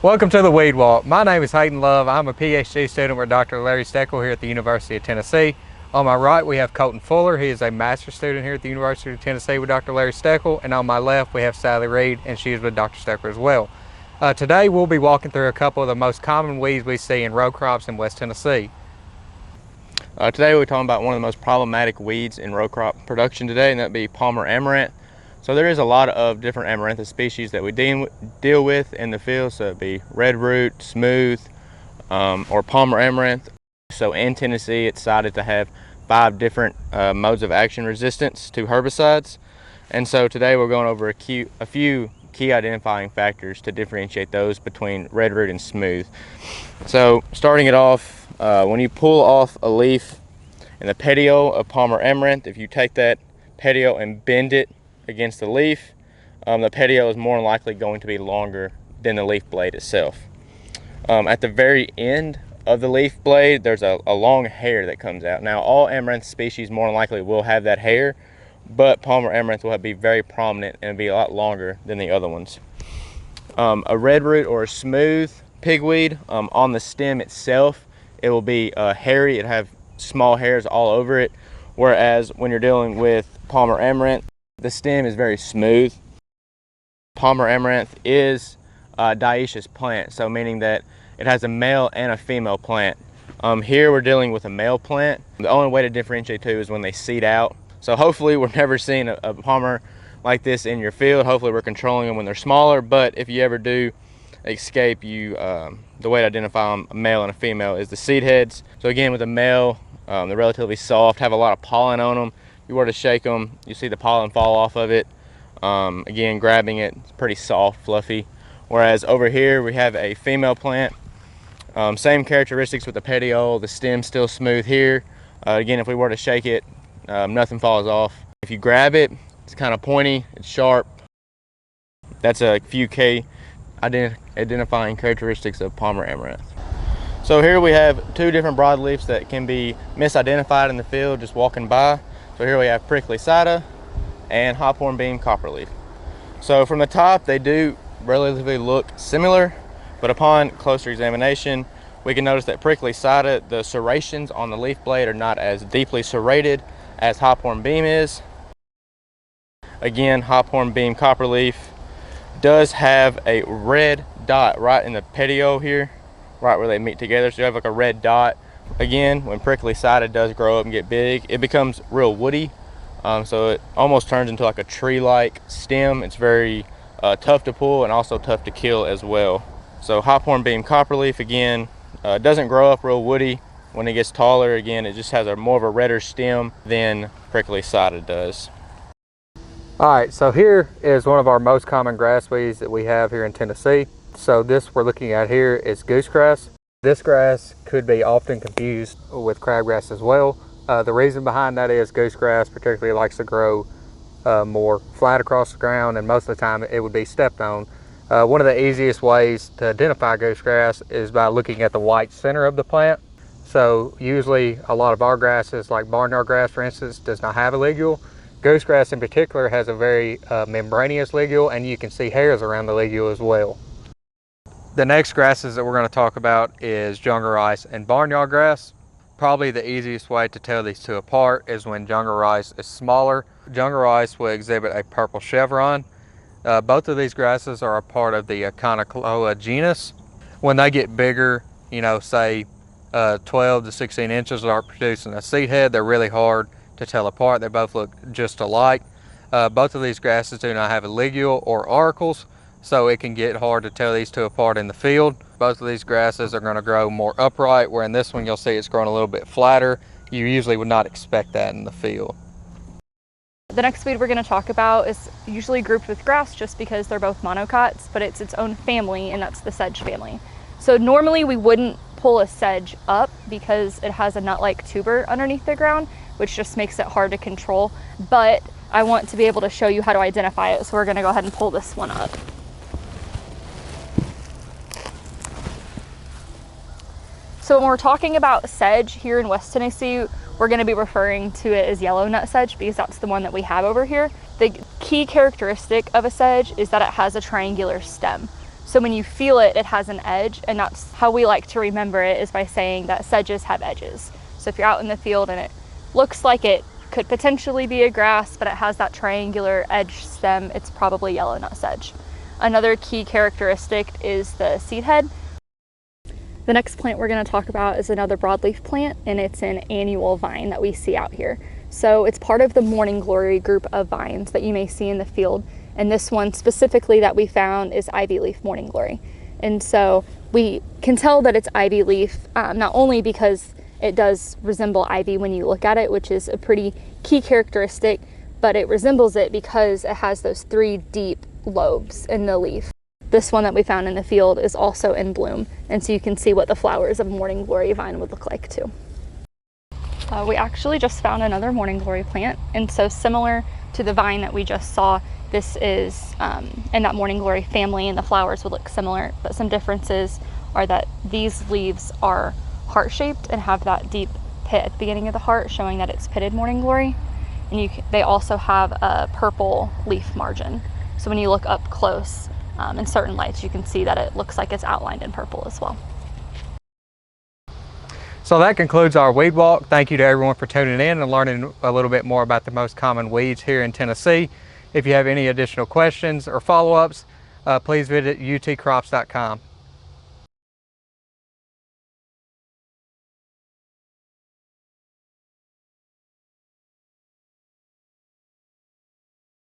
Welcome to the Weed Walk. My name is Hayden Love. I'm a PhD student with Dr. Larry Steckel here at the University of Tennessee. On my right, we have Colton Fuller. He is a master's student here at the University of Tennessee with Dr. Larry Steckel. And on my left, we have Sally Reed, and she is with Dr. Steckel as well. Today, we'll be walking through a couple of the most common weeds we see in row crops in West Tennessee. Today we're talking about one of the most problematic weeds in row crop production today, and that'd be Palmer amaranth. So there is a lot of different amaranthus species that we deal with in the field. So it'd be red root, smooth, or Palmer amaranth. So in Tennessee, it's cited to have 5 different modes of action resistance to herbicides. And so today we're going over a few key identifying factors to differentiate those between red root and smooth. So starting it off, when you pull off a leaf in the petiole of Palmer amaranth, if you take that petiole and bend it against the leaf, the petiole is more than likely going to be longer than the leaf blade itself. At the very end of the leaf blade, there's a long hair that comes out. Now, all amaranth species more than likely will have that hair, but Palmer amaranth will be very prominent and be a lot longer than the other ones. A red root or a smooth pigweed, on the stem itself, it will be hairy. It'll have small hairs all over it, whereas when you're dealing with Palmer amaranth, the stem is very smooth. Palmer amaranth is a dioecious plant, so meaning that it has a male and a female plant. Here we're dealing with a male plant. The only way to differentiate two is when they seed out. So hopefully we're never seeing a Palmer like this in your field. Hopefully we're controlling them when they're smaller, but if you ever do escape, the way to identify them, a male and a female, is the seed heads. So again, with a male, they're relatively soft, have a lot of pollen on them. If you were to shake them, you see the pollen fall off of it. Again, grabbing it, it's pretty soft, fluffy. Whereas over here we have a female plant. Same characteristics with the petiole, the stem's still smooth here. Again, if we were to shake it, nothing falls off. If you grab it, it's kind of pointy, it's sharp. That's a few key identifying characteristics of Palmer amaranth. So here we have 2 different broadleafs that can be misidentified in the field just walking by. So here we have prickly sida and hophorn beam copperleaf. So from the top, they do relatively look similar, but upon closer examination, we can notice that prickly sida, the serrations on the leaf blade are not as deeply serrated as hophorn beam is. Again, hophorn beam copperleaf does have a red dot right in the petiole here, right where they meet together. So you have like a red dot. Again, when prickly sida does grow up and get big, it becomes real woody. So it almost turns into like a tree-like stem. It's very tough to pull and also tough to kill as well. So hophorn beam copperleaf, again, doesn't grow up real woody. When it gets taller, again, it just has more of a redder stem than prickly sida does. Alright, so here is one of our most common grass weeds that we have here in Tennessee. So this we're looking at here is goosegrass. This grass could be often confused with crabgrass as well. The reason behind that is goosegrass particularly likes to grow more flat across the ground, and most of the time it would be stepped on. One of the easiest ways to identify goosegrass is by looking at the white center of the plant. So usually a lot of our grasses, like barnyard grass for instance, does not have a ligule. Goosegrass in particular has a very membranous ligule, and you can see hairs around the ligule as well. The next grasses that we're going to talk about is jungle rice and barnyard grass. Probably the easiest way to tell these two apart is when jungle rice is smaller. Jungle rice will exhibit a purple chevron. Both of these grasses are a part of the Echinocloa genus. When they get bigger, say 12 to 16 inches, start producing a seed head, they're really hard to tell apart. They both look just alike. Both of these grasses do not have a ligule or auricles, so it can get hard to tell these two apart in the field. Both of these grasses are going to grow more upright, where in this one you'll see it's growing a little bit flatter. You usually would not expect that in the field. The next weed we're going to talk about is usually grouped with grass just because they're both monocots, but it's its own family, and that's the sedge family. So normally we wouldn't pull a sedge up because it has a nut-like tuber underneath the ground, which just makes it hard to control, but I want to be able to show you how to identify it, so we're going to go ahead and pull this one up. So when we're talking about sedge here in West Tennessee, we're going to be referring to it as yellow nut sedge because that's the one that we have over here. The key characteristic of a sedge is that it has a triangular stem. So when you feel it, it has an edge, and that's how we like to remember it, is by saying that sedges have edges. So if you're out in the field and it looks like it could potentially be a grass, but it has that triangular edge stem, it's probably yellow nut sedge. Another key characteristic is the seed head. The next plant we're going to talk about is another broadleaf plant, and it's an annual vine that we see out here. So it's part of the morning glory group of vines that you may see in the field, and this one specifically that we found is ivy leaf morning glory. And so we can tell that it's ivy leaf not only because it does resemble ivy when you look at it, which is a pretty key characteristic, but it resembles it because it has those 3 deep lobes in the leaf. This one that we found in the field is also in bloom, and so you can see what the flowers of a morning glory vine would look like too. We actually just found another morning glory plant, and so similar to the vine that we just saw, this is in that morning glory family, and the flowers would look similar, but some differences are that these leaves are heart-shaped and have that deep pit at the beginning of the heart, showing that it's pitted morning glory, and they also have a purple leaf margin. So when you look up close, in certain lights, you can see that it looks like it's outlined in purple as well. So that concludes our weed walk. Thank you to everyone for tuning in and learning a little bit more about the most common weeds here in Tennessee. If you have any additional questions or follow-ups, please visit utcrops.com.